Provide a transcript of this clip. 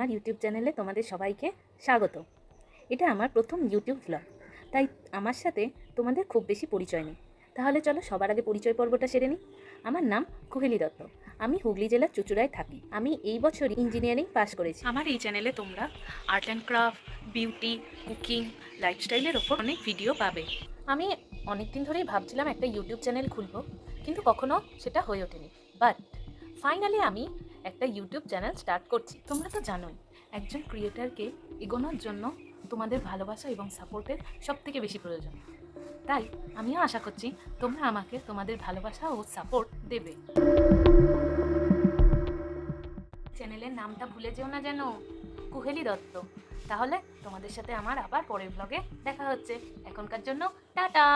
আমার ইউটিউব চ্যানেলে তোমাদের সবাইকে স্বাগত। এটা আমার প্রথম ইউটিউব ব্লগ, তাই আমার সাথে তোমাদের খুব বেশি পরিচয় নেই। তাহলে চলো সবার আগে পরিচয় পর্বটা সেরে নিই। আমার নাম কুহেলি দত্ত। আমি হুগলি জেলার চুঁচুড়ায় থাকি। আমি এই বছরই ইঞ্জিনিয়ারিং পাস করেছি। আমার এই চ্যানেলে তোমরা art and craft, beauty, cooking, লাইফস্টাইলের ওপর অনেক ভিডিও পাবে। আমি অনেক দিন ধরেই ভাবছিলাম একটা ইউটিউব চ্যানেল খুলব, কিন্তু কখনো সেটা হয়ে ওঠেনি। বাট ফাইনালি আমি একটা ইউটিউব চ্যানেল স্টার্ট করছি। তোমরা তো জানোই, একজন ক্রিয়েটারকে এগোনোর জন্য তোমাদের ভালোবাসা এবং সাপোর্টের সবথেকে বেশি প্রয়োজন। তাই আমিও আশা করছি তোমরা আমাকে তোমাদের ভালোবাসা ও সাপোর্ট দেবে। চ্যানেলের নামটা ভুলে যেও না যেন, কুহেলি দত্ত। তাহলে তোমাদের সাথে আমার আবার পরের ব্লগে দেখা হচ্ছে। এখনকার জন্য টাটা।